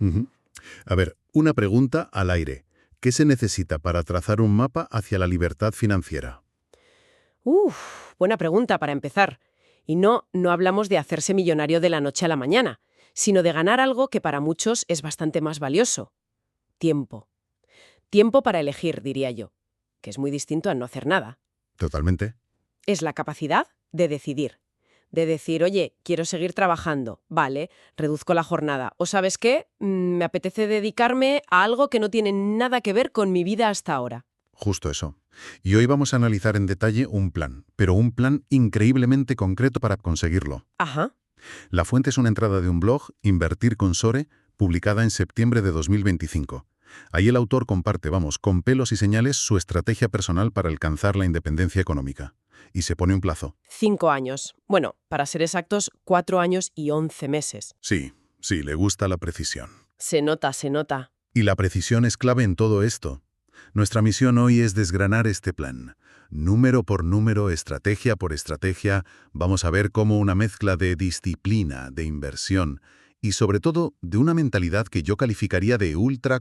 Ujú. A ver, una pregunta al aire. ¿Qué se necesita para trazar un mapa hacia la libertad financiera? Buena pregunta para empezar. Y no hablamos de hacerse millonario de la noche a la mañana, sino de ganar algo que para muchos es bastante más valioso. Tiempo. Tiempo para elegir, diría yo, que es muy distinto a no hacer nada. Totalmente. Es la capacidad de decidir. De decir, oye, quiero seguir trabajando, vale, reduzco la jornada. O ¿sabes qué? Me apetece dedicarme a algo que no tiene nada que ver con mi vida hasta ahora. Justo eso. Y hoy vamos a analizar en detalle un plan, pero un plan increíblemente concreto para conseguirlo. Ajá. La fuente es una entrada de un blog, Invertir con Sore, publicada en septiembre de 2025. Ahí el autor comparte, con pelos y señales, su estrategia personal para alcanzar la independencia económica. Y se pone un plazo. 5 años. Bueno, para ser exactos, 4 años y 11 meses. Sí, sí, le gusta la precisión. Se nota, se nota. Y la precisión es clave en todo esto. Nuestra misión hoy es desgranar este plan. Número por número, estrategia por estrategia, vamos a ver cómo una mezcla de disciplina, de inversión y sobre todo de una mentalidad que yo calificaría de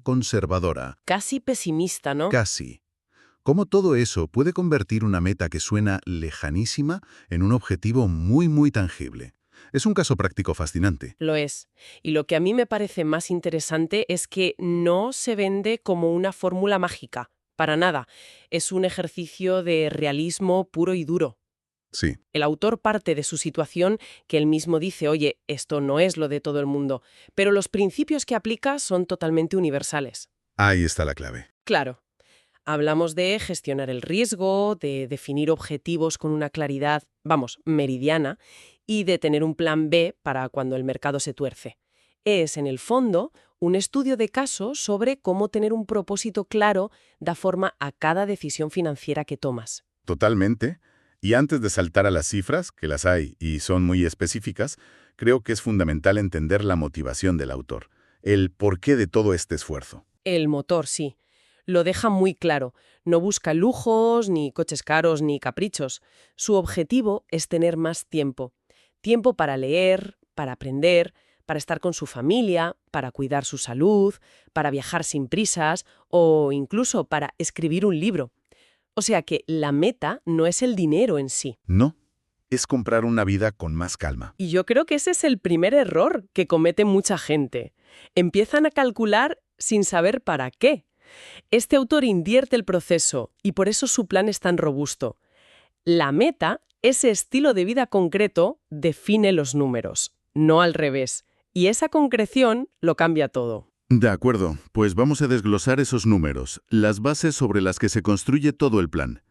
ultraconservadora, Casi pesimista, ¿no? casi. Cómo todo eso puede convertir una meta que suena lejanísima en un objetivo muy, muy tangible. Es un caso práctico fascinante. Lo es. Y lo que a mí me parece más interesante es que no se vende como una fórmula mágica. Para nada. Es un ejercicio de realismo puro y duro. Sí, El autor parte de su situación, que él mismo dice, oye, esto no es lo de todo el mundo, pero los principios que aplica son totalmente universales. ahí está la clave. Claro, hablamos de gestionar el riesgo, de definir objetivos con una claridad, meridiana, y de tener un plan B para cuando el mercado se tuerce. Es, en el fondo, un estudio de caso sobre cómo tener un propósito claro da forma a cada decisión financiera que tomas. Totalmente. Y antes de saltar a las cifras, que las hay y son muy específicas, creo que es fundamental entender la motivación del autor, el porqué de todo este esfuerzo. El motor, sí. Lo deja muy claro. No busca lujos, ni coches caros, ni caprichos. Su objetivo es tener más tiempo. Tiempo para leer, para aprender, para estar con su familia, para cuidar su salud, para viajar sin prisas o incluso para escribir un libro. O sea que la meta no es el dinero en sí. No, es comprar una vida con más calma. Y yo creo que ese es el primer error que comete mucha gente. Empiezan a calcular sin saber para qué. Este autor invierte el proceso y por eso su plan es tan robusto. La meta, ese estilo de vida concreto, define los números, no al revés. Y esa concreción lo cambia todo. De acuerdo, pues vamos a desglosar esos números, las bases sobre las que se construye todo el plan.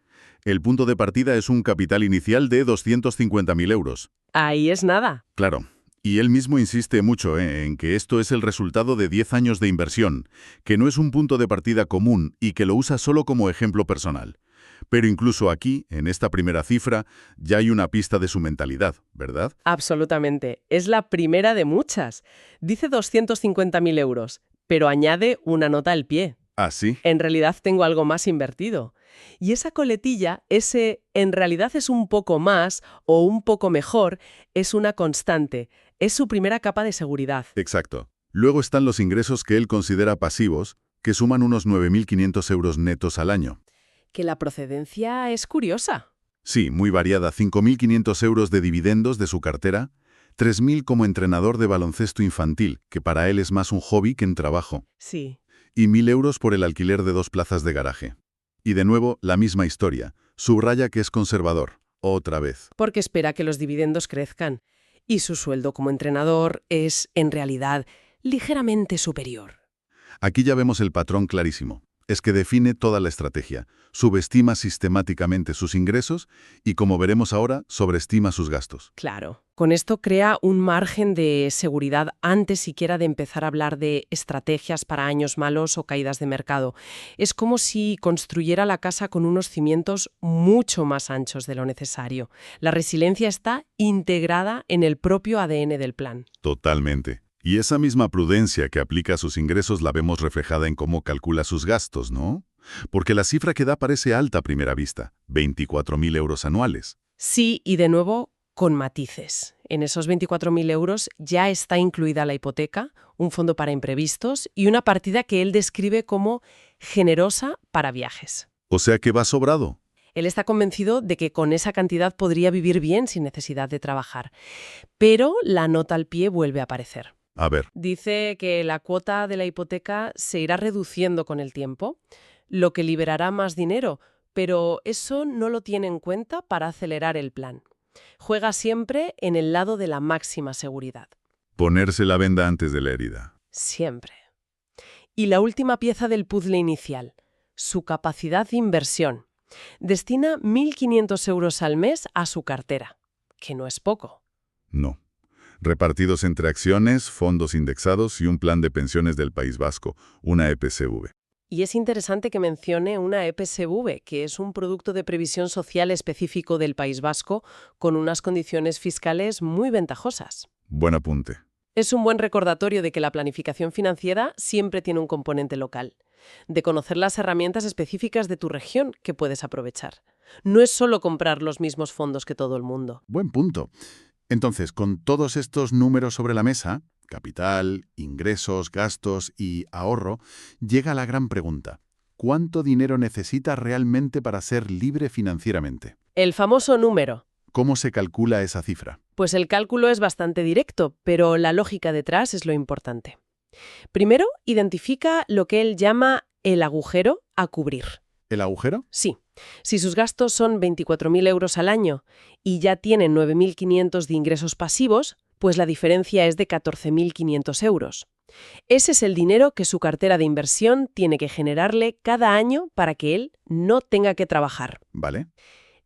El punto de partida es un capital inicial de 250.000 euros. Ahí es nada. Claro, y él mismo insiste mucho en que esto es el resultado de 10 años de inversión, que no es un punto de partida común y que lo usa solo como ejemplo personal. Pero incluso aquí, en esta primera cifra, ya hay una pista de su mentalidad, ¿verdad? Absolutamente. Es la primera de muchas. Dice 250.000 euros, pero añade una nota al pie. ¿Ah, sí? En realidad tengo algo más invertido. Y esa coletilla, ese en realidad es un poco más o un poco mejor, es una constante. Es su primera capa de seguridad. Exacto. Luego están los ingresos que él considera pasivos, que suman unos 9.500 euros netos al año. Que la procedencia es curiosa. Sí, muy variada. 5.500 euros de dividendos de su cartera, 3.000 como entrenador de baloncesto infantil, que para él es más un hobby que un trabajo, Sí. y 1.000 euros por el alquiler de 2 plazas de garaje. Y de nuevo, la misma historia. Subraya que es conservador. Otra vez. Porque espera que los dividendos crezcan. Y su sueldo como entrenador es, en realidad, ligeramente superior. Aquí ya vemos el patrón clarísimo. Es que define toda la estrategia, subestima sistemáticamente sus ingresos y, como veremos ahora, sobreestima sus gastos. Claro. Con esto crea un margen de seguridad antes siquiera de empezar a hablar de estrategias para años malos o caídas de mercado. Es como si construyera la casa con unos cimientos mucho más anchos de lo necesario. La resiliencia está integrada en el propio ADN del plan. Totalmente. Y esa misma prudencia que aplica a sus ingresos la vemos reflejada en cómo calcula sus gastos, ¿no? Porque la cifra que da parece alta a primera vista, 24.000 euros anuales. Sí, y de nuevo, con matices. En esos 24.000 euros ya está incluida la hipoteca, un fondo para imprevistos y una partida que él describe como generosa para viajes. O sea que va sobrado. Él está convencido de que con esa cantidad podría vivir bien sin necesidad de trabajar. Pero la nota al pie vuelve a aparecer. A ver, Dice que la cuota de la hipoteca se irá reduciendo con el tiempo, lo que liberará más dinero, pero eso no lo tiene en cuenta para acelerar el plan. Juega siempre en el lado de la máxima seguridad. ponerse la venda antes de la herida. Siempre. Y la última pieza del puzzle inicial, su capacidad de inversión. Destina 1.500 euros al mes a su cartera, que no es poco. No. Repartidos entre acciones, fondos indexados y un plan de pensiones del País Vasco, una EPSV. Y es interesante que mencione una EPSV, que es un producto de previsión social específico del País Vasco con unas condiciones fiscales muy ventajosas. Buen apunte. Es un buen recordatorio de que la planificación financiera siempre tiene un componente local, de conocer las herramientas específicas de tu región que puedes aprovechar. No es solo comprar los mismos fondos que todo el mundo. Buen punto. Entonces, con todos estos números sobre la mesa, capital, ingresos, gastos y ahorro, llega la gran pregunta. ¿Cuánto dinero necesita realmente para ser libre financieramente? El famoso número. ¿Cómo se calcula esa cifra? Pues el cálculo es bastante directo, pero la lógica detrás es lo importante. Primero, identifica lo que él llama el agujero a cubrir. ¿El agujero? Sí, si sus gastos son 24.000 euros al año y ya tienen 9.500 de ingresos pasivos, pues la diferencia es de 14.500 euros. Ese es el dinero que su cartera de inversión tiene que generarle cada año para que él no tenga que trabajar. Vale.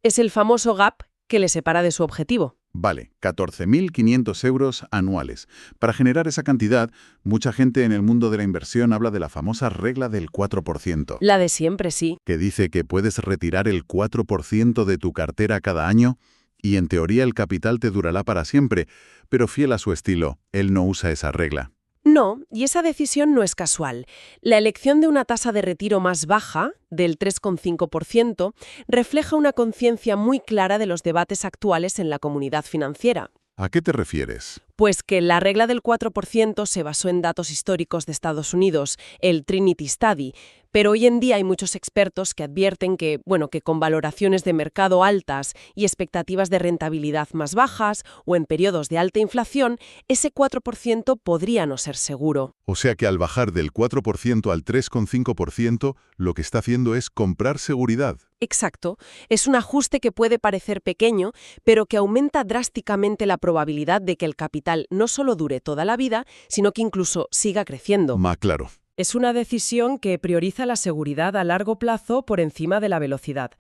Es el famoso gap que le separa de su objetivo. Vale, 14.500 euros anuales. Para generar esa cantidad, mucha gente en el mundo de la inversión habla de la famosa regla del 4%, La de siempre, sí. que dice que puedes retirar el 4% de tu cartera cada año y en teoría el capital te durará para siempre, pero fiel a su estilo, él no usa esa regla. No, y esa decisión no es casual. La elección de una tasa de retiro más baja, del 3,5%, refleja una conciencia muy clara de los debates actuales en la comunidad financiera. ¿A qué te refieres? Pues que la regla del 4% se basó en datos históricos de Estados Unidos, el Trinity Study, pero hoy en día hay muchos expertos que advierten que con valoraciones de mercado altas y expectativas de rentabilidad más bajas o en periodos de alta inflación, ese 4% podría no ser seguro. O sea que al bajar del 4% al 3,5%, lo que está haciendo es comprar seguridad. Exacto. Es un ajuste que puede parecer pequeño, pero que aumenta drásticamente la probabilidad de que el capital no solo dure toda la vida, sino que incluso siga creciendo. Claro. Es una decisión que prioriza la seguridad a largo plazo por encima de la velocidad.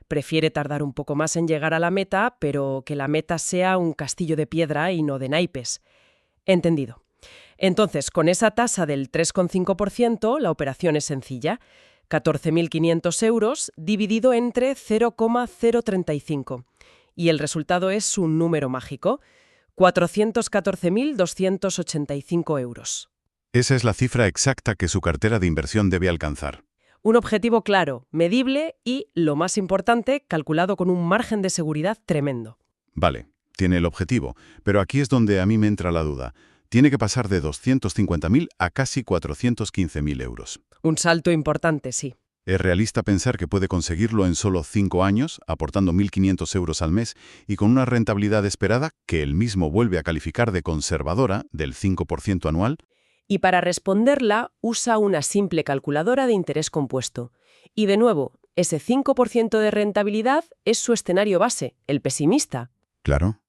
Prefiere tardar un poco más en llegar a la meta, pero que la meta sea un castillo de piedra y no de naipes. Entendido. Entonces, con esa tasa del 3,5%, la operación es sencilla. 14.500 euros dividido entre 0,035. Y el resultado es un número mágico. 414.285 euros. Esa es la cifra exacta que su cartera de inversión debe alcanzar. Un objetivo claro, medible y, lo más importante, calculado con un margen de seguridad tremendo. Vale, tiene el objetivo, pero aquí es donde a mí me entra la duda. Tiene que pasar de 250.000 a casi 415.000 euros. Un salto importante, sí. ¿Es realista pensar que puede conseguirlo en solo 5 años, aportando 1.500 euros al mes y con una rentabilidad esperada que él mismo vuelve a calificar de conservadora, del 5% anual? Y para responderla, usa una simple calculadora de interés compuesto. Y de nuevo, ese 5% de rentabilidad es su escenario base, el pesimista. Claro.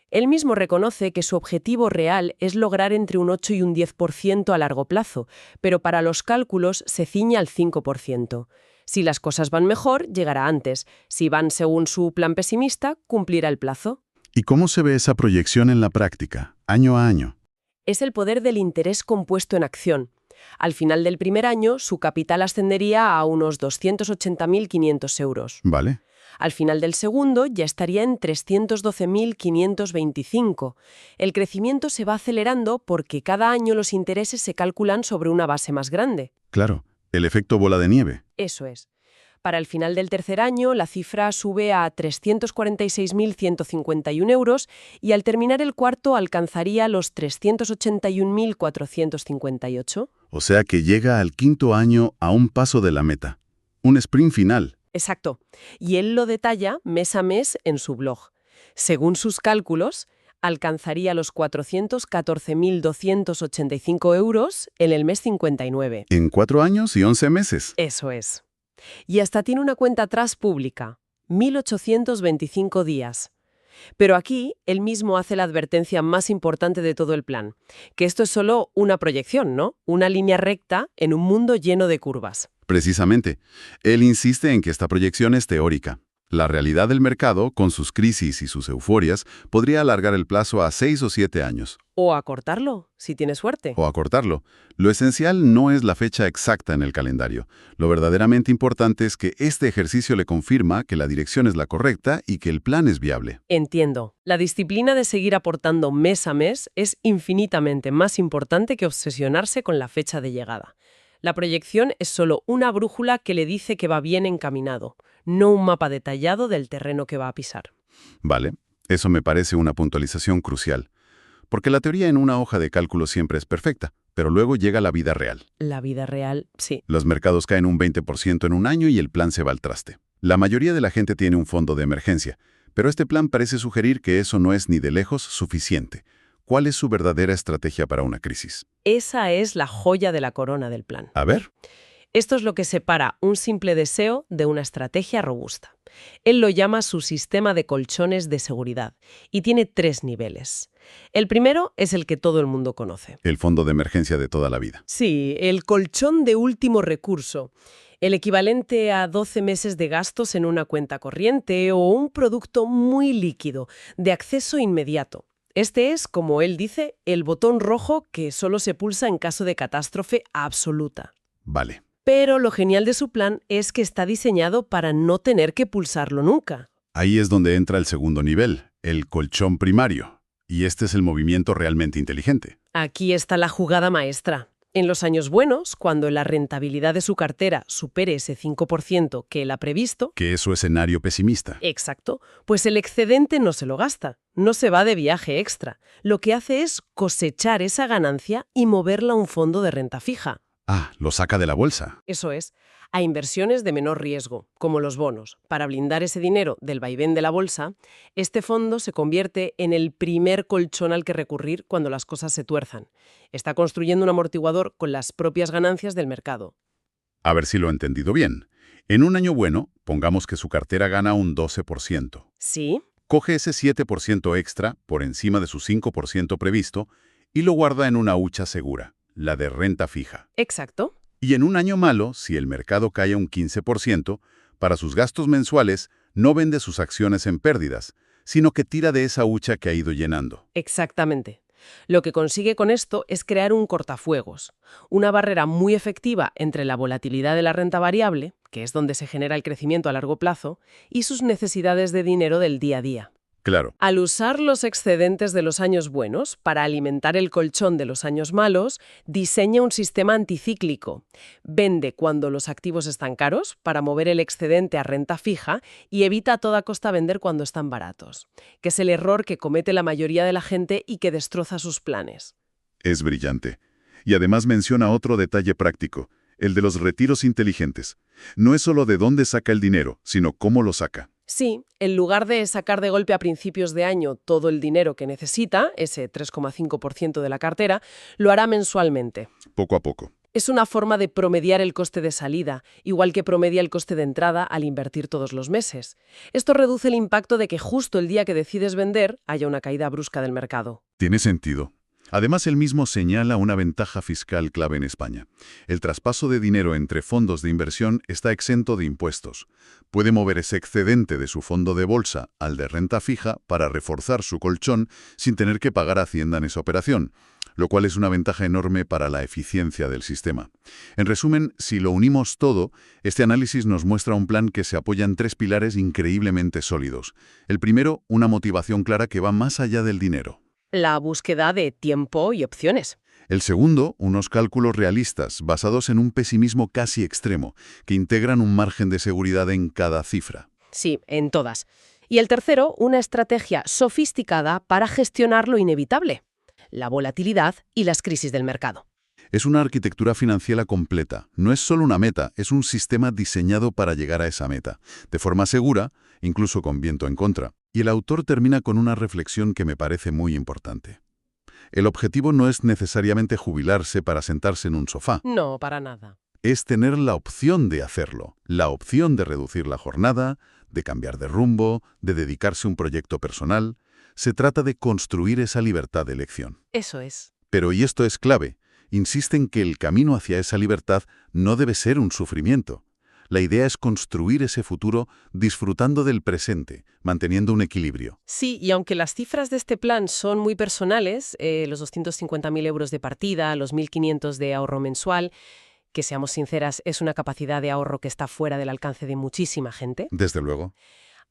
Él mismo reconoce que su objetivo real es lograr entre un 8 y un 10% a largo plazo, pero para los cálculos se ciña al 5%. Si las cosas van mejor, llegará antes. Si van según su plan pesimista, cumplirá el plazo. ¿Y cómo se ve esa proyección en la práctica, año a año? Es el poder del interés compuesto en acción. Al final del primer año, su capital ascendería a unos 280.500 euros. Vale. Al final del segundo ya estaría en 312.525. El crecimiento se va acelerando porque cada año los intereses se calculan sobre una base más grande. Claro, el efecto bola de nieve. Eso es. Para el final del tercer año, la cifra sube a 346.151 euros y al terminar el cuarto alcanzaría los 381.458. O sea que llega al quinto año a un paso de la meta. Un sprint final. Exacto. Y él lo detalla mes a mes en su blog. Según sus cálculos, alcanzaría los 414.285 euros en el mes 59. En 4 años y 11 meses. Eso es. Y hasta tiene una cuenta atrás pública, 1.825 días. Pero aquí él mismo hace la advertencia más importante de todo el plan, que esto es solo una proyección, ¿no? Una línea recta en un mundo lleno de curvas. Precisamente. Él insiste en que esta proyección es teórica. La realidad del mercado, con sus crisis y sus euforias, podría alargar el plazo a 6 o 7 años. O acortarlo, si tiene suerte. O acortarlo. Lo esencial no es la fecha exacta en el calendario. Lo verdaderamente importante es que este ejercicio le confirma que la dirección es la correcta y que el plan es viable. Entiendo. La disciplina de seguir aportando mes a mes es infinitamente más importante que obsesionarse con la fecha de llegada. La proyección es solo una brújula que le dice que va bien encaminado, no un mapa detallado del terreno que va a pisar. Vale, eso me parece una puntualización crucial. Porque la teoría en una hoja de cálculo siempre es perfecta, pero luego llega la vida real. La vida real, sí. Los mercados caen un 20% en un año y el plan se va al traste. La mayoría de la gente tiene un fondo de emergencia, pero este plan parece sugerir que eso no es ni de lejos suficiente. ¿Cuál es su verdadera estrategia para una crisis? Esa es la joya de la corona del plan. A ver. Esto es lo que separa un simple deseo de una estrategia robusta. Él lo llama su sistema de colchones de seguridad y tiene 3 niveles. El primero es el que todo el mundo conoce. El fondo de emergencia de toda la vida. Sí, el colchón de último recurso. El equivalente a 12 meses de gastos en una cuenta corriente o un producto muy líquido, de acceso inmediato. Este es, como él dice, el botón rojo que solo se pulsa en caso de catástrofe absoluta. Vale. Pero lo genial de su plan es que está diseñado para no tener que pulsarlo nunca. Ahí es donde entra el segundo nivel, el colchón primario. Y este es el movimiento realmente inteligente. Aquí está la jugada maestra. En los años buenos, cuando la rentabilidad de su cartera supere ese 5% que él ha previsto, Que es su escenario pesimista. exacto, pues el excedente no se lo gasta, no se va de viaje extra. Lo que hace es cosechar esa ganancia y moverla a un fondo de renta fija. Ah, lo saca de la bolsa. Eso es, a inversiones de menor riesgo, como los bonos. Para blindar ese dinero del vaivén de la bolsa, este fondo se convierte en el primer colchón al que recurrir cuando las cosas se tuerzan. Está construyendo un amortiguador con las propias ganancias del mercado. A ver si lo he entendido bien. En un año bueno, pongamos que su cartera gana un 12%. ¿Sí? Coge ese 7% extra, por encima de su 5% previsto, y lo guarda en una hucha segura, la de renta fija. Exacto. Y en un año malo, si el mercado cae un 15%, para sus gastos mensuales no vende sus acciones en pérdidas, sino que tira de esa hucha que ha ido llenando. Exactamente. Lo que consigue con esto es crear un cortafuegos, una barrera muy efectiva entre la volatilidad de la renta variable, que es donde se genera el crecimiento a largo plazo, y sus necesidades de dinero del día a día. Claro, Al usar los excedentes de los años buenos para alimentar el colchón de los años malos, diseña un sistema anticíclico. Vende cuando los activos están caros para mover el excedente a renta fija y evita a toda costa vender cuando están baratos, que es el error que comete la mayoría de la gente y que destroza sus planes. es brillante. Y además menciona otro detalle práctico, el de los retiros inteligentes. No es solo de dónde saca el dinero, sino cómo lo saca. Sí, en lugar de sacar de golpe a principios de año todo el dinero que necesita, ese 3,5% de la cartera, lo hará mensualmente. Poco a poco. Es una forma de promediar el coste de salida, igual que promedia el coste de entrada al invertir todos los meses. Esto reduce el impacto de que justo el día que decides vender haya una caída brusca del mercado. Tiene sentido. Además, él mismo señala una ventaja fiscal clave en España. El traspaso de dinero entre fondos de inversión está exento de impuestos. Puede mover ese excedente de su fondo de bolsa al de renta fija para reforzar su colchón sin tener que pagar a Hacienda en esa operación, lo cual es una ventaja enorme para la eficiencia del sistema. En resumen, si lo unimos todo, este análisis nos muestra un plan que se apoya en 3 pilares increíblemente sólidos. El primero, una motivación clara que va más allá del dinero. La búsqueda de tiempo y opciones. El segundo, unos cálculos realistas, basados en un pesimismo casi extremo, que integran un margen de seguridad en cada cifra. Sí, en todas. Y el tercero, una estrategia sofisticada para gestionar lo inevitable, la volatilidad y las crisis del mercado. Es una arquitectura financiera completa. No es solo una meta, es un sistema diseñado para llegar a esa meta, de forma segura, incluso con viento en contra. Y el autor termina con una reflexión que me parece muy importante. El objetivo no es necesariamente jubilarse para sentarse en un sofá. No, para nada. Es tener la opción de hacerlo, la opción de reducir la jornada, de cambiar de rumbo, de dedicarse a un proyecto personal. Se trata de construir esa libertad de elección. Eso es. Pero, y esto es clave, insiste en que el camino hacia esa libertad no debe ser un sufrimiento. La idea es construir ese futuro disfrutando del presente, manteniendo un equilibrio. Sí, y aunque las cifras de este plan son muy personales, los 250.000 euros de partida, los 1.500 de ahorro mensual, que seamos sinceras, es una capacidad de ahorro que está fuera del alcance de muchísima gente. Desde luego.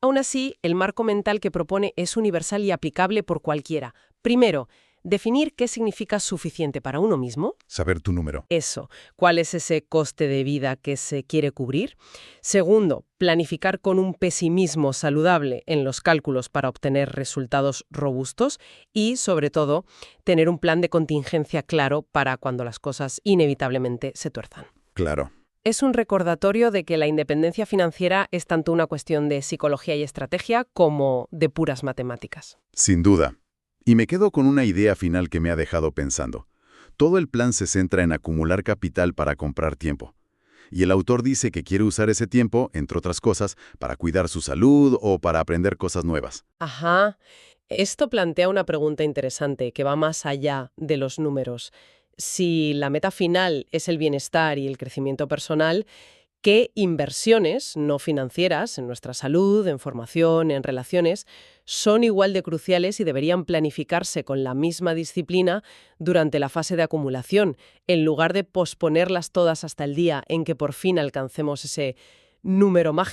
Aún así, el marco mental que propone es universal y aplicable por cualquiera. Primero, definir qué significa suficiente para uno mismo. Saber tu número. Eso, ¿cuál es ese coste de vida que se quiere cubrir? Segundo, planificar con un pesimismo saludable en los cálculos para obtener resultados robustos y, sobre todo, tener un plan de contingencia claro para cuando las cosas inevitablemente se tuerzan. Claro. Es un recordatorio de que la independencia financiera es tanto una cuestión de psicología y estrategia como de puras matemáticas. Sin duda. Y me quedo con una idea final que me ha dejado pensando. Todo el plan se centra en acumular capital para comprar tiempo. Y el autor dice que quiere usar ese tiempo, entre otras cosas, para cuidar su salud o para aprender cosas nuevas. Ajá. Esto plantea una pregunta interesante que va más allá de los números. Si la meta final es el bienestar y el crecimiento personal, ¿qué inversiones no financieras en nuestra salud, en formación, en relaciones, son igual de cruciales y deberían planificarse con la misma disciplina durante la fase de acumulación, en lugar de posponerlas todas hasta el día en que por fin alcancemos ese número mágico?